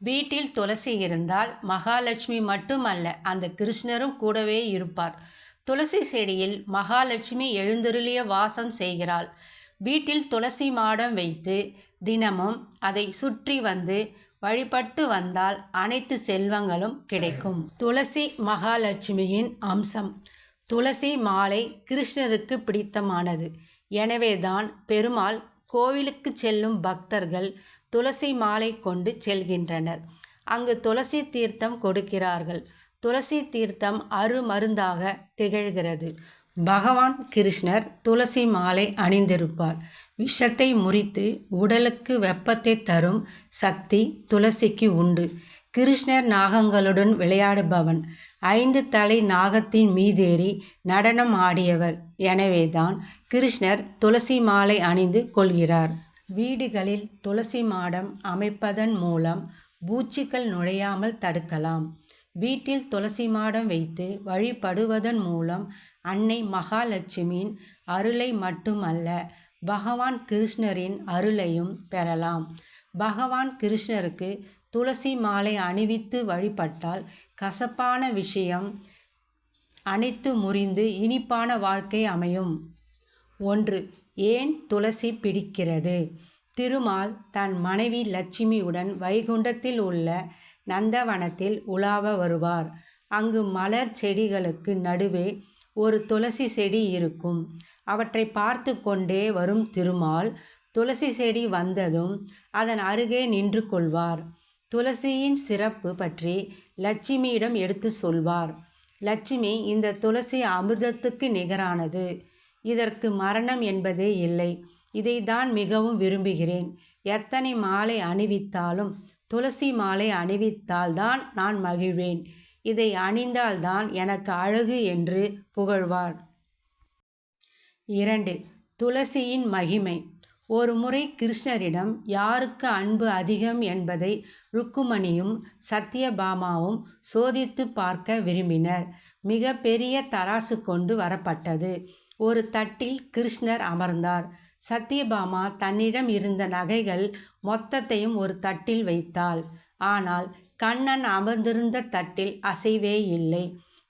வீட்டில் துளசி இருந்தால் மகாலட்சுமி மட்டுமல்ல, அந்த கிருஷ்ணரும் கூடவே இருப்பார். துளசி செடியில் மகாலட்சுமி எழுந்தருளிய வாசம் செய்கிறாள். வீட்டில் துளசி மாடம் வைத்து தினமும் அதை சுற்றி வந்து வழிபட்டு வந்தால் அனைத்து செல்வங்களும் கிடைக்கும். துளசி மகாலட்சுமியின் அம்சம். துளசி மாலை கிருஷ்ணருக்கு பிடித்தமானது. எனவேதான் பெருமாள் கோவிலுக்கு செல்லும் பக்தர்கள் துளசி மாலை கொண்டு செல்கின்றனர். அங்கு துளசி தீர்த்தம் கொடுக்கிறார்கள். துளசி தீர்த்தம் அருமருந்தாக திகழ்கிறது. பகவான் கிருஷ்ணர் துளசி மாலை அணிந்திருப்பார். விஷத்தை முறித்து உடலுக்கு வெப்பத்தை தரும் சக்தி துளசிக்கு உண்டு. கிருஷ்ணர் நாகங்களுடன் விளையாடுபவன். 5 தலை நாகத்தின் மீதேறி நடனம் ஆடியவர். எனவேதான் கிருஷ்ணர் துளசி மாலை அணிந்து கொள்கிறார். வீடுகளில் துளசி மாடம் அமைப்பதன் மூலம் பூச்சிகள் நுழையாமல் தடுக்கலாம். வீட்டில் துளசி மாடம் வைத்து வழிபடுவதன் மூலம் அன்னை மகாலட்சுமியின் அருளை மட்டுமல்ல, பகவான் கிருஷ்ணரின் அருளையும் பெறலாம். பகவான் கிருஷ்ணருக்கு துளசி மாலை அணிவித்து வழிபட்டால் கசப்பான விஷயம் அனைத்து முறிந்து இனிப்பான வாழ்க்கை அமையும். 1. ஏன் துளசி பிடிக்கிறது? திருமால் தன் மனைவி லட்சுமியுடன் வைகுண்டத்தில் உள்ள நந்தவனத்தில் உலாவ வருவார். அங்கு மலர் செடிகளுக்கு நடுவே ஒரு துளசி செடி இருக்கும். அவற்றை பார்த்து கொண்டே வரும் திருமால் துளசி செடி வந்ததும் அதன் அருகே நின்று கொள்வார். துளசியின் சிறப்பு பற்றி லட்சுமியிடம் எடுத்து சொல்வார். லட்சுமி, இந்த துளசி அமிர்தத்துக்கு நிகரானது. இதற்கு மரணம் என்பதே இல்லை. இதை தான் மிகவும் விரும்புகிறேன். எத்தனை மாலை அணிவித்தாலும் துளசி மாலை அணிவித்தால்தான் நான் மகிழ்வேன். இதை அணிந்தால்தான் எனக்கு அழகு என்று புகழ்வார். 2. துளசியின் மகிமை. ஒரு முறை கிருஷ்ணரிடம் யாருக்கு அன்பு அதிகம் என்பதை ருக்குமணியும் சத்யபாமாவும் சோதித்து பார்க்க விரும்பினர். மிக பெரிய தராசு கொண்டு வரப்பட்டது. ஒரு தட்டில் கிருஷ்ணர் அமர்ந்தார். சத்யபாமா தன்னிடம் இருந்த நகைகள் மொத்தத்தையும் ஒரு தட்டில் வைத்தாள். ஆனால் கண்ணன் அமர்ந்திருந்த தட்டில் அசைவே இல்லை.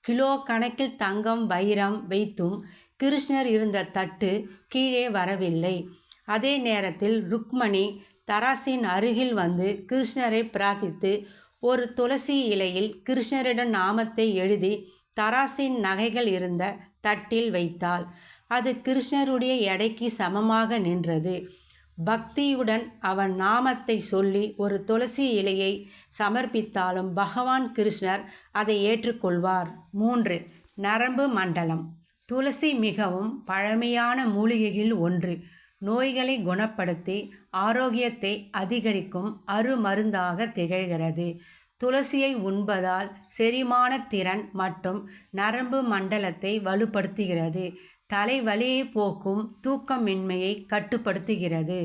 கிலோ கணக்கில் தங்கம் வைரம் வைத்தும் கிருஷ்ணர் இருந்த தட்டு கீழே வரவில்லை. அதே நேரத்தில் ருக்மணி தராசின் அருகில் வந்து கிருஷ்ணரை பிரார்த்தித்து ஒரு துளசி இலையில் கிருஷ்ணரிடம் நாமத்தை எழுதி தராசின் நகைகள் இருந்த தட்டில் வைத்தாள். அது கிருஷ்ணருடைய எடைக்கு சமமாக நின்றது. பக்தியுடன் அவன் நாமத்தை சொல்லி ஒரு துளசி இலையை சமர்ப்பித்தாலும் பகவான் கிருஷ்ணர் அதை ஏற்றுக்கொள்வார். 3. நரம்பு மண்டலம். துளசி மிகவும் பழமையான மூலிகையில் ஒன்று. நோய்களை குணப்படுத்தி ஆரோக்கியத்தை அதிகரிக்கும் அருமருந்தாக திகழ்கிறது. துளசியை உண்பதால் செரிமான திறன் மற்றும் நரம்பு மண்டலத்தை வலுப்படுத்துகிறது. தலைவலியை போக்கும், தூக்கமின்மையை கட்டுப்படுத்துகிறது.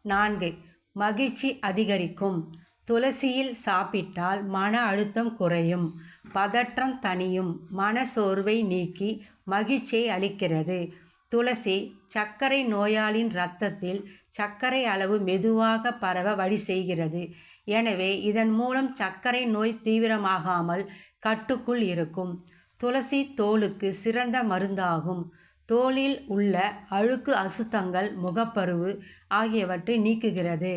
4. மகிழ்ச்சி அதிகரிக்கும். துளசியில் சாப்பிட்டால் மன அழுத்தம் குறையும், பதற்றம் தணியும், மனசோர்வை நீக்கி மகிழ்ச்சியை அளிக்கிறது. துளசி சர்க்கரை நோயாளியின் இரத்தத்தில் சர்க்கரை அளவு மெதுவாக பரவ வழி செய்கிறது. எனவே இதன் மூலம் சர்க்கரை நோய் தீவிரமாகாமல் கட்டுக்குள் இருக்கும். துளசி தோலுக்கு சிறந்த மருந்தாகும். தோலில் உள்ள அழுக்கு, அசுத்தங்கள், முகப்பருவு ஆகியவற்றை நீக்குகிறது.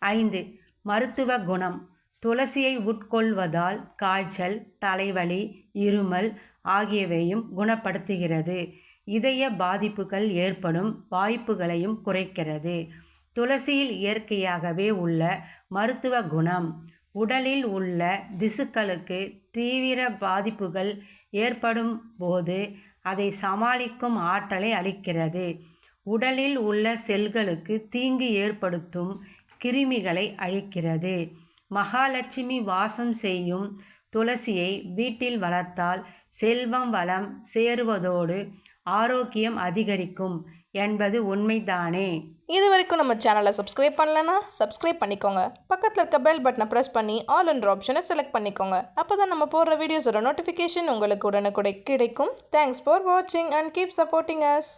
5. மருத்துவ குணம். துளசியை உட்கொள்வதால் காய்ச்சல், தலைவலி, இருமல் ஆகியவையும் குணப்படுத்துகிறது. இதய பாதிப்புகள் ஏற்படும் வாய்ப்புகளையும் குறைக்கிறது. துளசியில் இயற்கையாகவே உள்ள மருத்துவ குணம். உடலில் உள்ள திசுக்களுக்கு தீவிர பாதிப்புகள் ஏற்படும் போது அதை சமாளிக்கும் ஆற்றலை அளிக்கிறது. உடலில் உள்ள செல்களுக்கு தீங்கு ஏற்படுத்தும் கிருமிகளை அழிக்கிறது. மகாலட்சுமி வாசம் செய்யும் துளசியை வீட்டில் வளர்த்தால் செல்வம் வளம் சேருவதோடு ஆரோக்கியம் அதிகரிக்கும் என்பது உண்மைதானே. இது வரைக்கும் நம்ம சேனலை சப்ஸ்கிரைப் பண்ணலன்னா சப்ஸ்கிரைப் பண்ணிக்கோங்க. பக்கத்தில் இருக்க பெல் பட்டனை ப்ரெஸ் பண்ணி ஆல் என்ற ஆப்ஷனை செலக்ட் பண்ணிக்கோங்க. அப்போ தான் நம்ம போடுற வீடியோஸோட நோட்டிஃபிகேஷன் உங்களுக்கு உடனுக்குடன் கிடைக்கும். தேங்க்ஸ் ஃபார் வாட்சிங் அண்ட் கீப் சப்போர்ட்டிங் அஸ்.